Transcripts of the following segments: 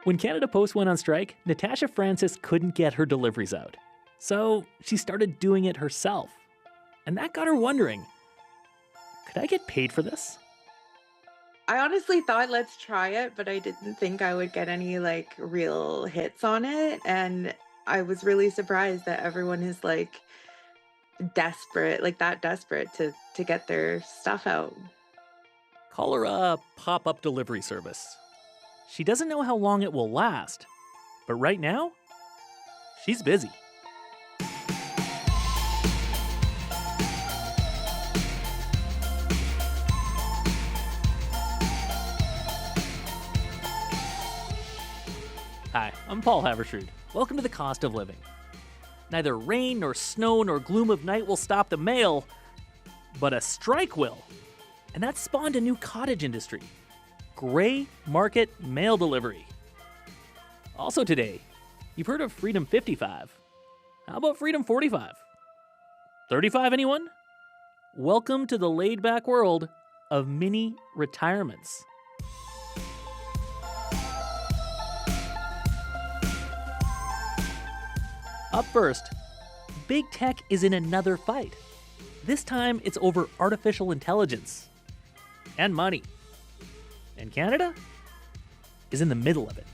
When Canada Post went on strike, Natasha Francis couldn't get her deliveries out. So she started doing it herself. And that got her wondering, could I get paid for this? I honestly thought let's try it, but I didn't think I would get any real hits on it. And I was really surprised that everyone is desperate, that desperate to get their stuff out. Call her a pop-up delivery service. She doesn't know how long it will last, but right now, she's busy. Hi, I'm Paul Havershrud. Welcome to The Cost of Living. Neither rain nor snow nor gloom of night will stop the mail, but a strike will. And that spawned a new cottage industry. Gray market mail delivery. Also today, you've heard of Freedom 55. How about Freedom 45? 35, anyone? Welcome to the laid-back world of mini retirements. Up first, big tech is in another fight. This time it's over artificial intelligence and money. And Canada is in the middle of it.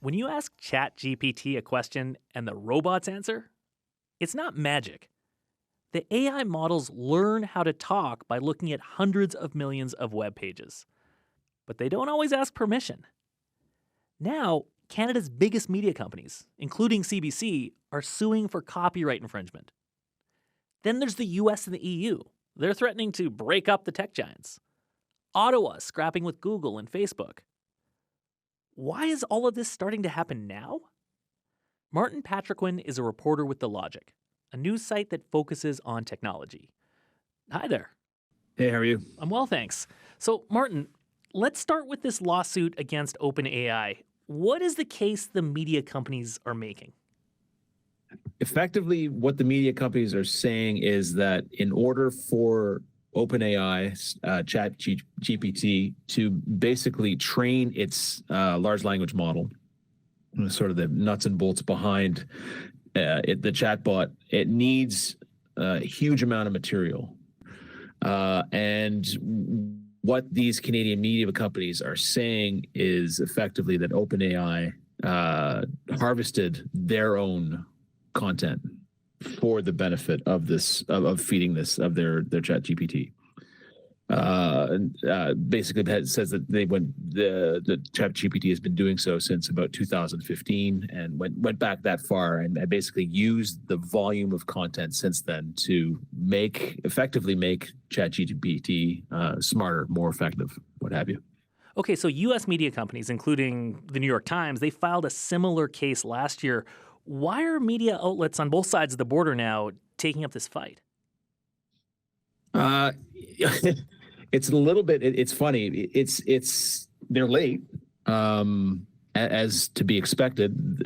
When you ask ChatGPT a question and the robots answer, it's not magic. The AI models learn how to talk by looking at hundreds of millions of web pages. But they don't always ask permission. Now, Canada's biggest media companies, including CBC, are suing for copyright infringement. Then there's the US and the EU. They're threatening to break up the tech giants. Ottawa scrapping with Google and Facebook. Why is all of this starting to happen now? Martin Patriquin is a reporter with The Logic, a news site that focuses on technology. Hi there. Hey, how are you? I'm well, thanks. So, Martin, let's start with this lawsuit against OpenAI. What is the case the media companies are making? Effectively, what the media companies are saying is that in order for OpenAI, ChatGPT, to basically train its large language model, sort of the nuts and bolts behind the chatbot, it needs a huge amount of material. And what these Canadian media companies are saying is effectively that OpenAI harvested their own content for the benefit of this, of feeding this, of their ChatGPT. Basically, that says that the ChatGPT has been doing so since about 2015 and went back that far and basically used the volume of content since then to effectively make ChatGPT smarter, more effective, what have you. Okay, so U.S. media companies, including the New York Times, they filed a similar case last year. Why are media outlets on both sides of the border now taking up this fight? It's a little bit. It's funny. They're late, as to be expected.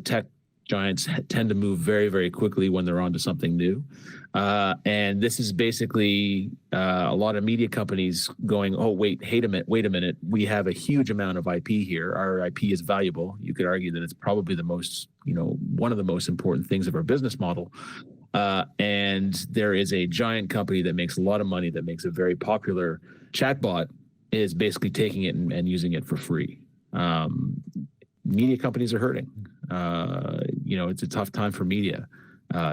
Tech giants tend to move very, very quickly when they're onto something new. And this is basically a lot of media companies going, oh, wait a minute. We have a huge amount of IP here. Our IP is valuable. You could argue that it's probably the most, one of the most important things of our business model. And there is a giant company that makes a lot of money, that makes a very popular chatbot, is basically taking it and using it for free. Media companies are hurting. It's a tough time for media,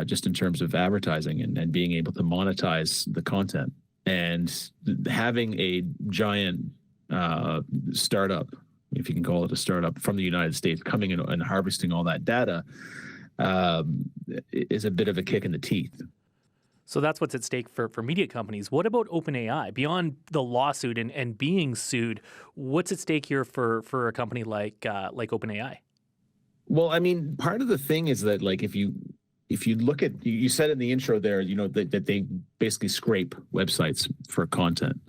just in terms of advertising and being able to monetize the content. And having a giant startup, if you can call it a startup, from the United States coming in and harvesting all that data is a bit of a kick in the teeth. So that's what's at stake for media companies. What about OpenAI? Beyond the lawsuit and being sued, what's at stake here for a company like OpenAI? Well, I mean, part of the thing is that, like, if you if you look at, you said in the intro there, that they basically scrape websites for content.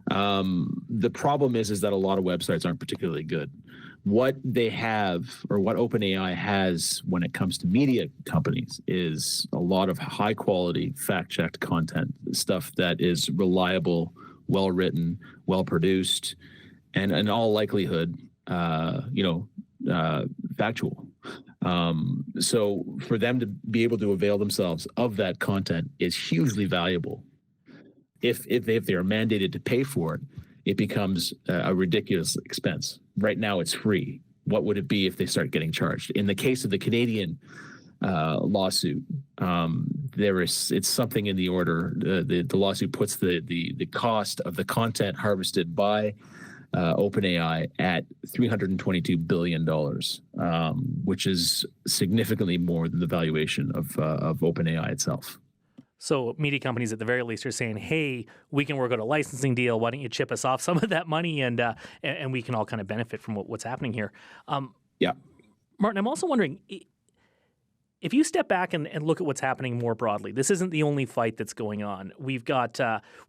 The problem is that a lot of websites aren't particularly good. What they have, or what OpenAI has when it comes to media companies, is a lot of high quality, fact-checked content, stuff that is reliable, well written, well produced, and in all likelihood, factual. So for them to be able to avail themselves of that content is hugely valuable. If they're mandated to pay for it, it becomes a ridiculous expense. Right now, it's free. What would it be if they start getting charged? In the case of the Canadian lawsuit, it's something in the order. The lawsuit puts the cost of the content harvested by OpenAI at $322 billion, which is significantly more than the valuation of OpenAI itself. So media companies at the very least are saying, hey, we can work out a licensing deal. Why don't you chip us off some of that money, and we can all kind of benefit from what's happening here. Yeah. Martin, I'm also wondering, if you step back and look at what's happening more broadly, this isn't the only fight that's going on. We've got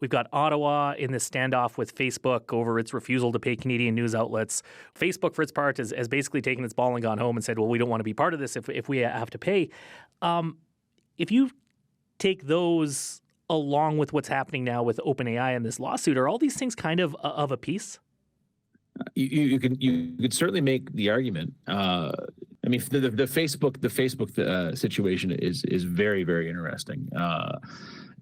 Ottawa in this standoff with Facebook over its refusal to pay Canadian news outlets. Facebook, for its part, has basically taken its ball and gone home and said, well, we don't want to be part of this if we have to pay. If you take those along with what's happening now with OpenAI and this lawsuit, are all these things kind of a piece? You could certainly make the argument. I mean, the Facebook situation is very, very interesting.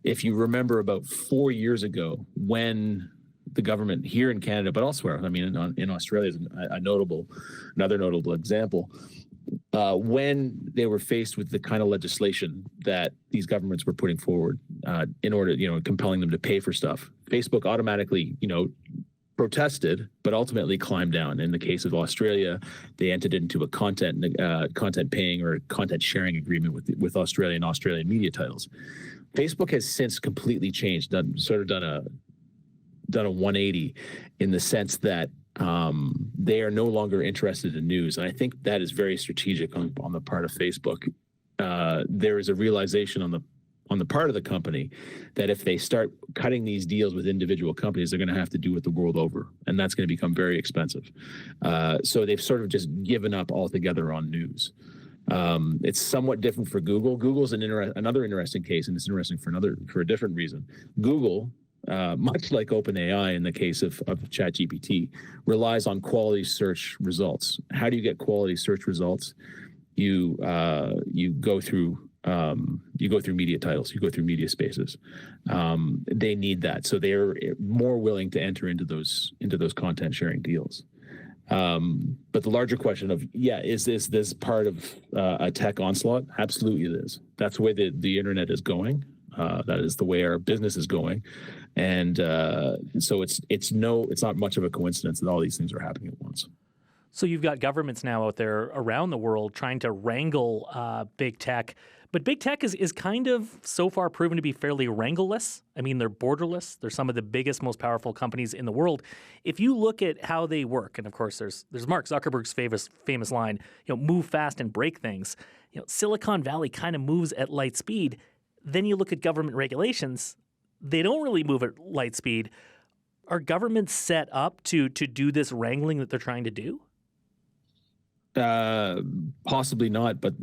If you remember about 4 years ago, when the government here in Canada, but elsewhere, I mean, in Australia is another notable example. When they were faced with the kind of legislation that these governments were putting forward in order, compelling them to pay for stuff, Facebook automatically, protested, but ultimately climbed down. In the case of Australia, they entered into a content paying or content sharing agreement with Australian media titles. Facebook has since completely changed, done a 180 in the sense that they are no longer interested in news. And I think that is very strategic on the part of Facebook. There is a realization on the part of the company that if they start cutting these deals with individual companies, they're going to have to do it the world over. And that's going to become very expensive. So they've sort of just given up altogether on news. It's somewhat different for Google. Google's another interesting case, and it's interesting for a different reason. Google, much like OpenAI in the case of ChatGPT, relies on quality search results. How do you get quality search results? You go through media titles, you go through media spaces. They need that, so they're more willing to enter into those content sharing deals. But the larger question of, is this part of a tech onslaught? Absolutely it is. That's the way the internet is going. That is the way our business is going. And so it's not much of a coincidence that all these things are happening at once. So you've got governments now out there around the world trying to wrangle big tech. But big tech is kind of so far proven to be fairly wrangleless. I mean, they're borderless. They're some of the biggest, most powerful companies in the world. If you look at how they work, and of course there's Mark Zuckerberg's famous line, move fast and break things. Silicon Valley kind of moves at light speed. Then you look at government regulations, they don't really move at light speed. Are governments set up to do this wrangling that they're trying to do? Possibly not, but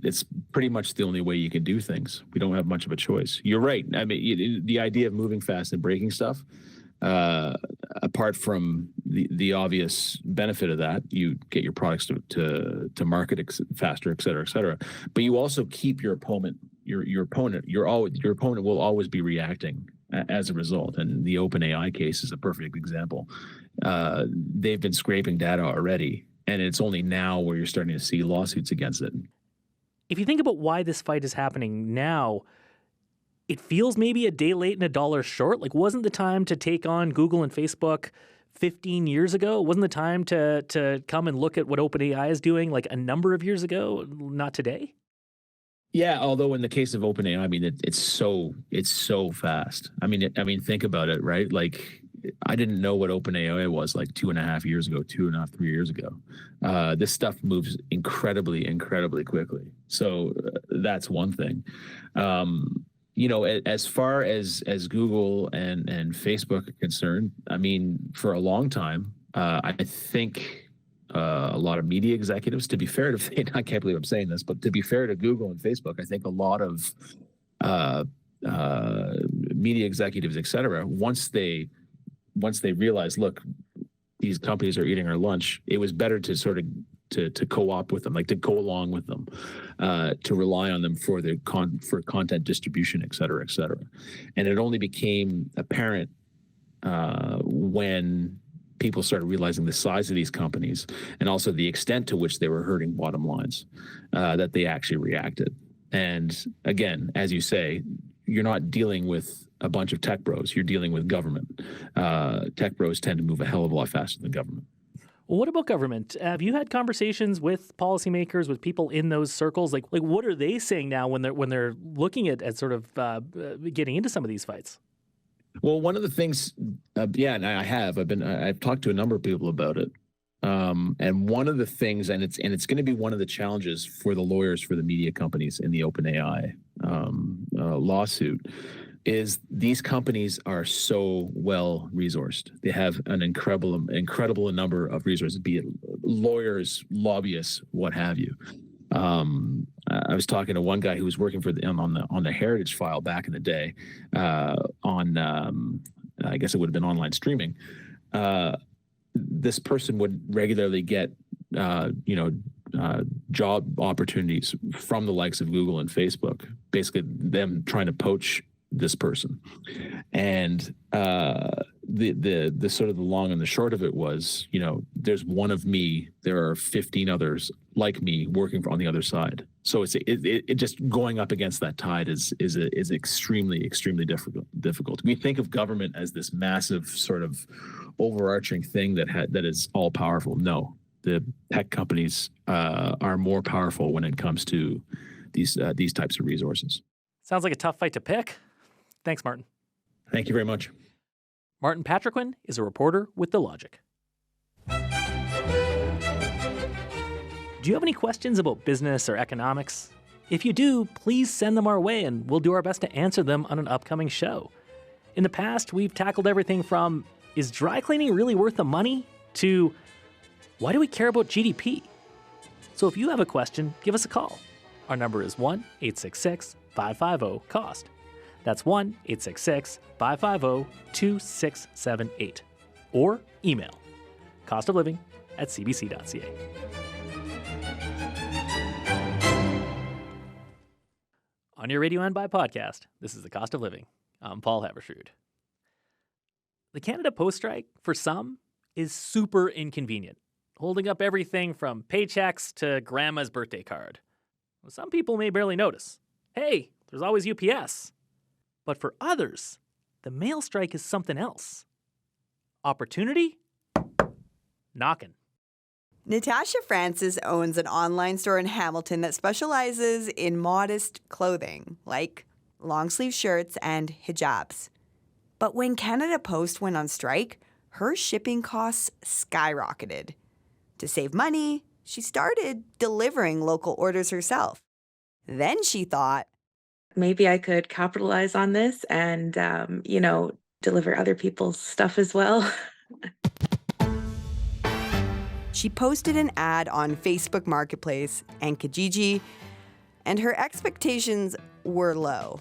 it's pretty much the only way you can do things. We don't have much of a choice. You're right. I mean, the idea of moving fast and breaking stuff, apart from the obvious benefit of that, you get your products to market faster, et cetera, but you also keep your opponent. Your opponent will always be reacting as a result. And the OpenAI case is a perfect example. They've been scraping data already, and it's only now where you're starting to see lawsuits against it. If you think about why this fight is happening now, it feels maybe a day late and a dollar short. Like, wasn't the time to take on Google and Facebook 15 years ago? Wasn't the time to come and look at what OpenAI is doing like a number of years ago, not today? Yeah, although in the case of OpenAI, I mean, it's so fast. I mean, think about it, right? Like, I didn't know what OpenAI was like 2.5 years ago, 2.5, 3 years ago. This stuff moves incredibly quickly. So that's one thing. As far as Google and Facebook are concerned, I mean, for a long time, I think a lot of media executives, to be fair to, I can't believe I'm saying this, but to be fair to Google and Facebook, I think a lot of media executives, et cetera, once they realize, look, these companies are eating our lunch, it was better to sort of to co-op with them, like to go along with them, to rely on them for for content distribution, et cetera, et cetera. And it only became apparent when people started realizing the size of these companies and also the extent to which they were hurting bottom lines, that they actually reacted. And again, as you say, you're not dealing with a bunch of tech bros, you're dealing with government. Tech bros tend to move a hell of a lot faster than government. Well, what about government? Have you had conversations with policymakers, with people in those circles? Like what are they saying now when they're looking at sort of getting into some of these fights? Well, one of the things, and I've talked to a number of people about it. And one of the things, and it's going to be one of the challenges for the lawyers for the media companies in the OpenAI lawsuit, is these companies are so well resourced. They have an incredible number of resources, be it lawyers, lobbyists, what have you. I was talking to one guy who was working for on the Heritage File back in the day, I guess it would have been online streaming. This person would regularly get job opportunities from the likes of Google and Facebook, basically them trying to poach this person. And the sort of the long and the short of it was, there's one of me, there are 15 others like me working on the other side. So it just going up against that tide is extremely difficult. We think of government as this massive sort of overarching thing that is all powerful. No, the tech companies are more powerful when it comes to these types of resources. Sounds like a tough fight to pick. Thanks, Martin. Thank you very much. Martin Patriquin is a reporter with The Logic. Do you have any questions about business or economics? If you do, please send them our way and we'll do our best to answer them on an upcoming show. In the past, we've tackled everything from, is dry cleaning really worth the money? To, why do we care about GDP? So if you have a question, give us a call. Our number is 1-866-550-COST. That's 1-866-550-2678. Or email costofliving@cbc.ca. On your radio and by podcast, this is The Cost of Living. I'm Paul Haberstrood. The Canada Post strike, for some, is super inconvenient, holding up everything from paychecks to grandma's birthday card. Well, some people may barely notice. Hey, there's always UPS. But for others, the mail strike is something else. Opportunity? Knocking. Natasha Francis owns an online store in Hamilton that specializes in modest clothing, like long-sleeve shirts and hijabs. But when Canada Post went on strike, her shipping costs skyrocketed. To save money, she started delivering local orders herself. Then she thought, maybe I could capitalize on this and, deliver other people's stuff as well. She posted an ad on Facebook Marketplace and Kijiji, and her expectations were low.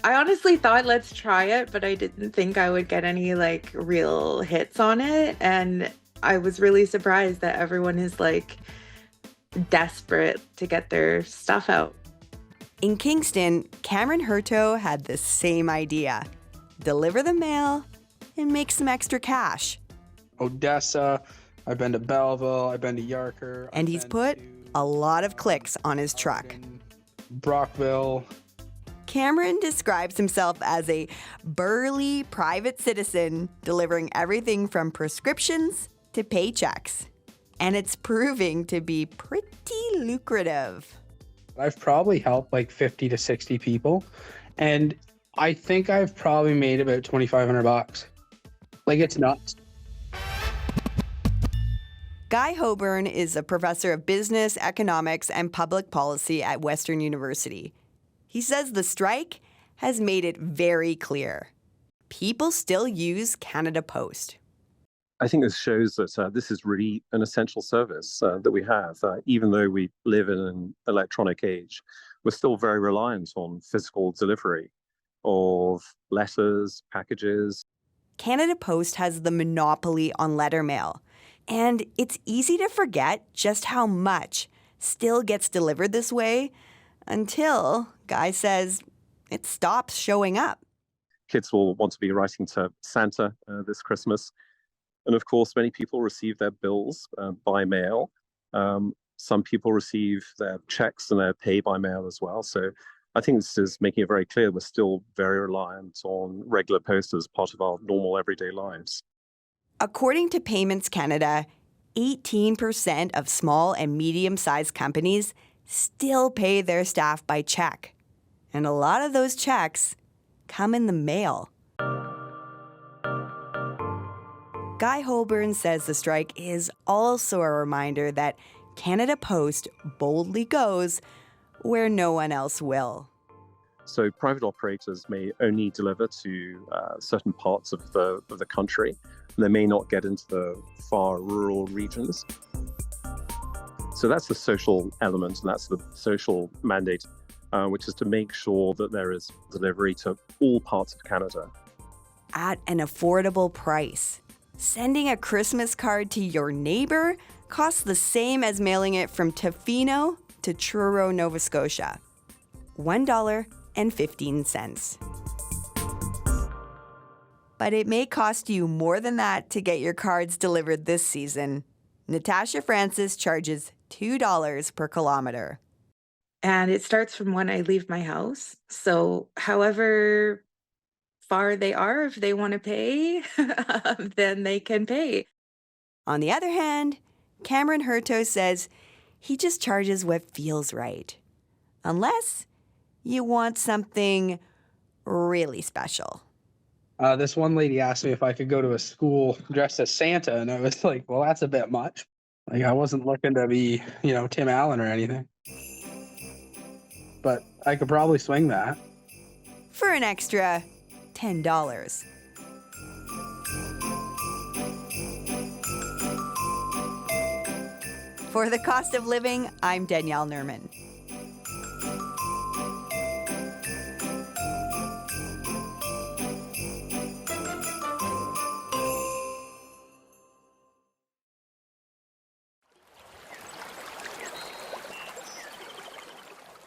I honestly thought, let's try it, but I didn't think I would get any real hits on it. And I was really surprised that everyone is desperate to get their stuff out. In Kingston, Cameron Hurto had the same idea. Deliver the mail and make some extra cash. Odessa, I've been to Belleville, I've been to Yarker. And he's put a lot of clicks on his truck. Brockville. Cameron describes himself as a burly private citizen delivering everything from prescriptions to paychecks. And it's proving to be pretty lucrative. I've probably helped 50 to 60 people, and I think I've probably made about $2,500. Like, it's nuts. Guy Hoburn is a professor of business, economics, and public policy at Western University. He says the strike has made it very clear. People still use Canada Post. I think this shows that this is really an essential service that we have. Even though we live in an electronic age, we're still very reliant on physical delivery of letters, packages. Canada Post has the monopoly on letter mail, and it's easy to forget just how much still gets delivered this way until, Guy says, it stops showing up. Kids will want to be writing to Santa this Christmas. And of course, many people receive their bills by mail. Some people receive their checks and their pay by mail as well. So I think this is making it very clear we're still very reliant on regular post as part of our normal everyday lives. According to Payments Canada, 18% of small and medium-sized companies still pay their staff by check. And a lot of those checks come in the mail. Guy Hoburn says the strike is also a reminder that Canada Post boldly goes where no one else will. So private operators may only deliver to certain parts of the country. They may not get into the far rural regions. So that's the social element, and that's the social mandate, which is to make sure that there is delivery to all parts of Canada. At an affordable price. Sending a Christmas card to your neighbor costs the same as mailing it from Tofino to Truro, Nova Scotia. $1.15. But it may cost you more than that to get your cards delivered this season. Natasha Francis charges $2 per kilometer. And it starts from when I leave my house. So however far they are, if they want to pay, then they can pay. On the other hand, Cameron Hurto says he just charges what feels right. Unless you want something really special. This one lady asked me if I could go to a school dressed as Santa, and I was like, well, that's a bit much. Like, I wasn't looking to be, Tim Allen or anything. But I could probably swing that. For an extra $10. For the cost of living, I'm Danielle Nerman.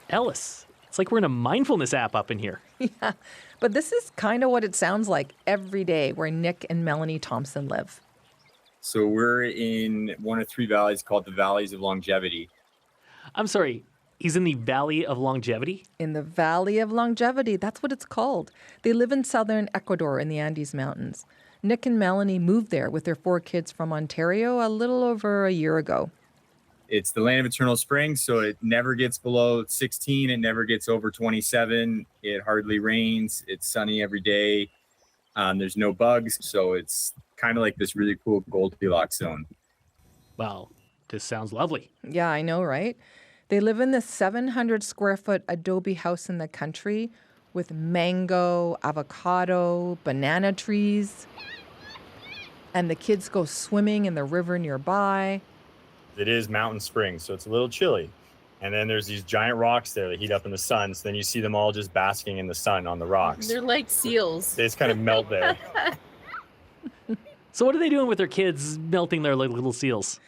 Ellis, it's like we're in a mindfulness app up in here. Yeah, but this is kind of what it sounds like every day where Nick and Melanie Thompson live. So we're in one of three valleys called the Valleys of Longevity. I'm sorry, he's in the Valley of Longevity? In the Valley of Longevity, that's what it's called. They live in southern Ecuador in the Andes Mountains. Nick and Melanie moved there with their 4 kids from Ontario a little over a year ago. It's the land of eternal spring, so it never gets below 16. It never gets over 27. It hardly rains. It's sunny every day. There's no bugs, so it's kind of like this really cool Goldilocks zone. Well, this sounds lovely. Yeah, I know, right? They live in this 700 square foot adobe house in the country with mango, avocado, banana trees. And the kids go swimming in the river nearby. It is mountain spring, so it's a little chilly. And then there's these giant rocks there that heat up in the sun. So then you see them all just basking in the sun on the rocks. They're like seals. They just kind of melt there. So what are they doing with their kids melting their little seals?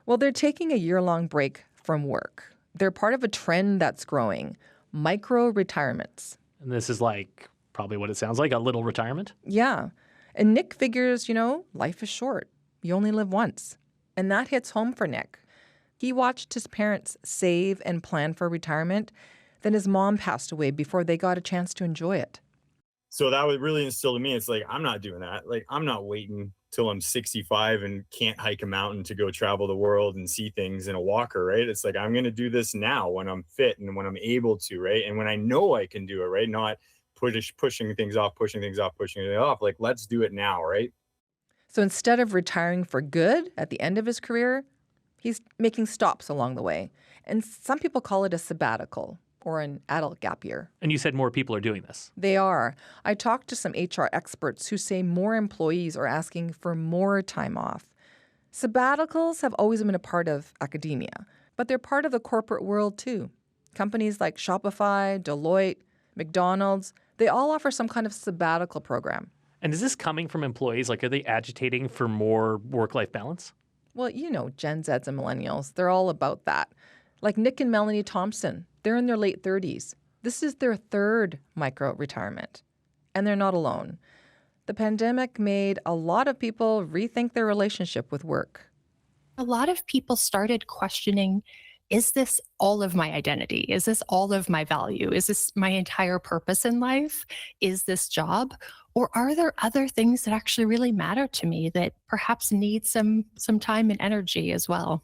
Well, they're taking a year-long break from work. They're part of a trend that's growing, micro-retirements. And this is like probably what it sounds like, a little retirement? Yeah. And Nick figures, life is short. You only live once. And that hits home for Nick. He watched his parents save and plan for retirement. Then his mom passed away before they got a chance to enjoy it. So that would really instill in me, it's like, I'm not doing that. Like, I'm not waiting till I'm 65 and can't hike a mountain to go travel the world and see things in a walker, right? It's like, I'm going to do this now when I'm fit and when I'm able to, right? And when I know I can do it, right? Not pushing things off. Like, let's do it now, right? So instead of retiring for good at the end of his career, he's making stops along the way. And some people call it a sabbatical or an adult gap year. And you said more people are doing this. They are. I talked to some HR experts who say more employees are asking for more time off. Sabbaticals have always been a part of academia, but they're part of the corporate world too. Companies like Shopify, Deloitte, McDonald's, they all offer some kind of sabbatical program. And is this coming from employees? Like, are they agitating for more work-life balance? Well, you know, Gen Zs and millennials, they're all about that. Like Nick and Melanie Thompson, they're in their late 30s. This is their third micro-retirement. And they're not alone. The pandemic made a lot of people rethink their relationship with work. A lot of people started questioning, is this all of my identity? Is this all of my value? Is this my entire purpose in life? Is this job? Or are there other things that actually really matter to me that perhaps need some time and energy as well?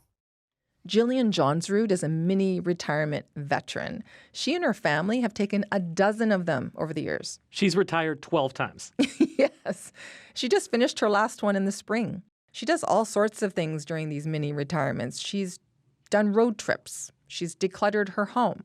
Jillian Johnsrud is a mini retirement veteran. She and her family have taken a dozen of them over the years. She's retired 12 times. Yes. She just finished her last one in the spring. She does all sorts of things during these mini retirements. She's done road trips. She's decluttered her home.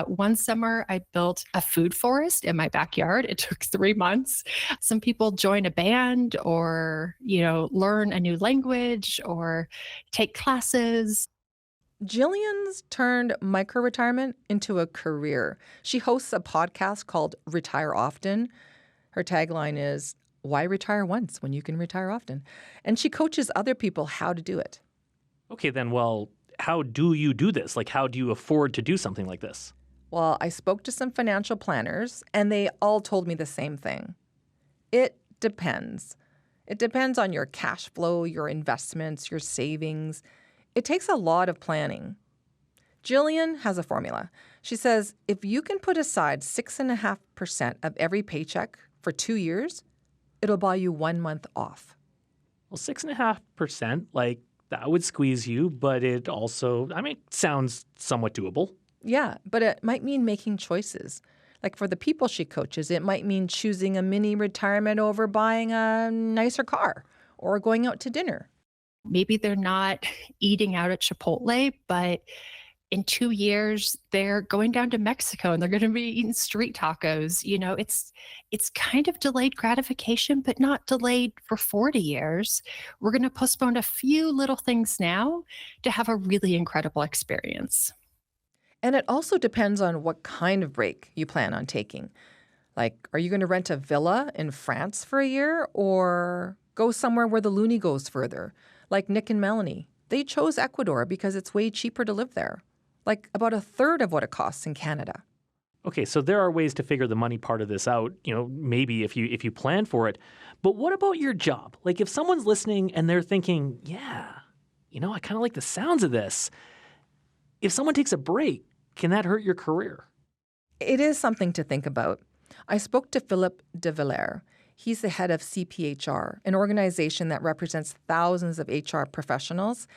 One summer, I built a food forest in my backyard. It took 3 months. Some people join a band or, learn a new language or take classes. Jillian's turned micro-retirement into a career. She hosts a podcast called Retire Often. Her tagline is, "Why retire once when you can retire often?" And she coaches other people how to do it. Okay, then, well, how do you do this? Like, how do you afford to do something like this? Well, I spoke to some financial planners, and they all told me the same thing. It depends. It depends on your cash flow, your investments, your savings. It takes a lot of planning. Jillian has a formula. She says if you can put aside 6.5% of every paycheck for 2 years, it'll buy you 1 month off. Well, 6.5%, like, that would squeeze you, but it also, sounds somewhat doable. Yeah, but it might mean making choices. Like for the people she coaches, it might mean choosing a mini retirement over buying a nicer car or going out to dinner. Maybe they're not eating out at Chipotle, but in 2 years, they're going down to Mexico and they're going to be eating street tacos. It's kind of delayed gratification, but not delayed for 40 years. We're going to postpone a few little things now to have a really incredible experience. And it also depends on what kind of break you plan on taking. Like, are you going to rent a villa in France for a year or go somewhere where the loonie goes further? Like Nick and Melanie. They chose Ecuador because it's way cheaper to live there. Like about a third of what it costs in Canada. Okay, so there are ways to figure the money part of this out, maybe if you plan for it. But what about your job? Like if someone's listening and they're thinking, yeah, I kind of like the sounds of this. If someone takes a break, can that hurt your career? It is something to think about. I spoke to Philip de Villers. He's the head of CPHR, an organization that represents thousands of HR professionals.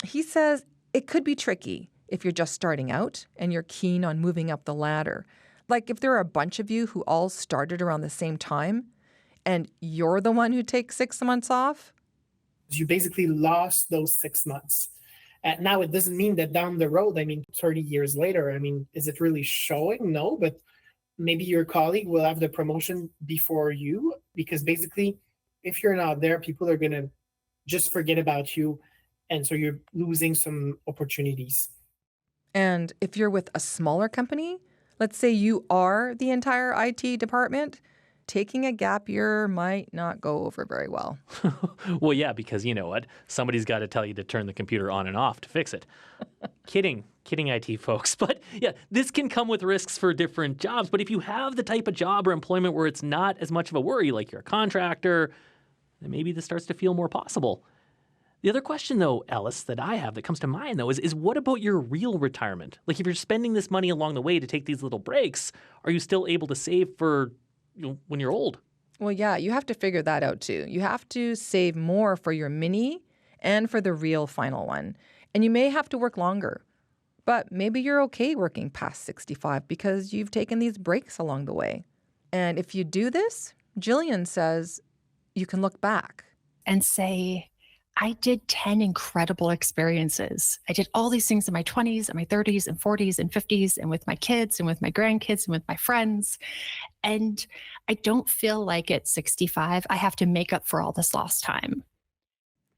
He says it could be tricky if you're just starting out and you're keen on moving up the ladder. Like if there are a bunch of you who all started around the same time and you're the one who takes 6 months off. You basically lost those 6 months. Now, it doesn't mean that down the road, 30 years later, is it really showing? No, but maybe your colleague will have the promotion before you, because basically, if you're not there, people are going to just forget about you. And so you're losing some opportunities. And if you're with a smaller company, let's say you are the entire IT department, taking a gap year might not go over very well. Well, yeah, because you know what? Somebody's got to tell you to turn the computer on and off to fix it. Kidding, IT folks. But yeah, this can come with risks for different jobs. But if you have the type of job or employment where it's not as much of a worry, like you're a contractor, then maybe this starts to feel more possible. The other question, though, Ellis, that I have that comes to mind, though, is what about your real retirement? Like if you're spending this money along the way to take these little breaks, are you still able to save for when you're old? Well, yeah, you have to figure that out too. You have to save more for your mini and for the real final one. And you may have to work longer. But maybe you're okay working past 65 because you've taken these breaks along the way. And if you do this, Jillian says you can look back and say, I did 10 incredible experiences. I did all these things in my 20s and my 30s and 40s and 50s and with my kids and with my grandkids and with my friends. And I don't feel like at 65, I have to make up for all this lost time.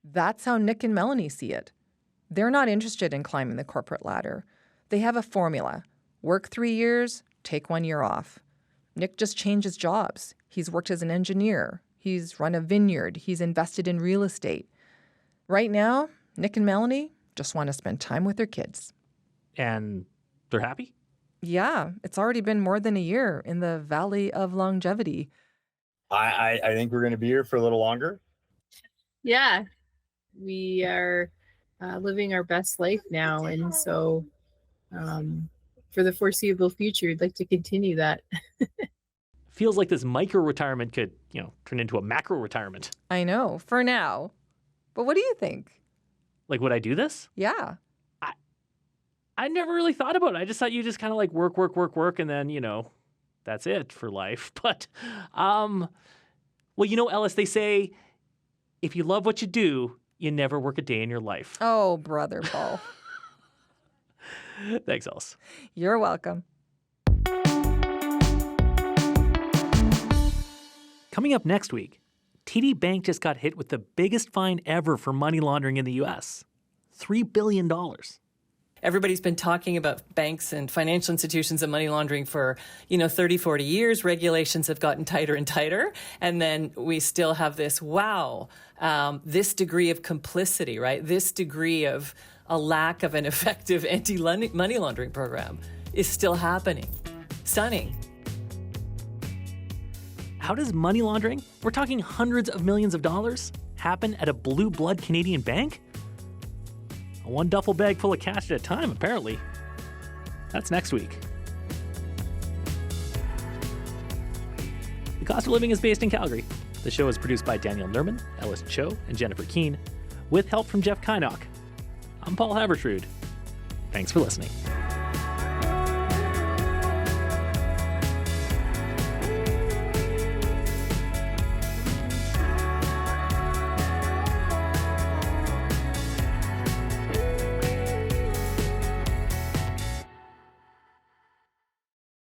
That's how Nick and Melanie see it. They're not interested in climbing the corporate ladder. They have a formula. Work 3 years, take 1 year off. Nick just changes jobs. He's worked as an engineer. He's run a vineyard. He's invested in real estate. Right now, Nick and Melanie just want to spend time with their kids. And they're happy? Yeah, it's already been more than a year in the Valley of Longevity. I think we're going to be here for a little longer. Yeah, we are living our best life now. And so for the foreseeable future, I'd like to continue that. Feels like this micro retirement could, turn into a macro retirement. I know, for now. But what do you think? Like, would I do this? Yeah. I never really thought about it. I just thought you just kind of like work, and then, that's it for life. But, well, Ellis, they say, if you love what you do, you never work a day in your life. Oh, brother Paul. Thanks, Ellis. You're welcome. Coming up next week, TD Bank just got hit with the biggest fine ever for money laundering in the U.S. $3 billion. Everybody's been talking about banks and financial institutions and money laundering for, 30, 40 years. Regulations have gotten tighter and tighter. And then we still have this, this degree of complicity, right? This degree of a lack of an effective anti-money laundering program is still happening. Stunning. How does money laundering, we're talking hundreds of millions of dollars, happen at a blue blood Canadian bank? One duffel bag full of cash at a time, apparently. That's next week. The Cost of Living is based in Calgary. The show is produced by Daniel Nerman, Ellis Cho, and Jennifer Keane, with help from Jeff Kynock. I'm Paul Havertrud. Thanks for listening.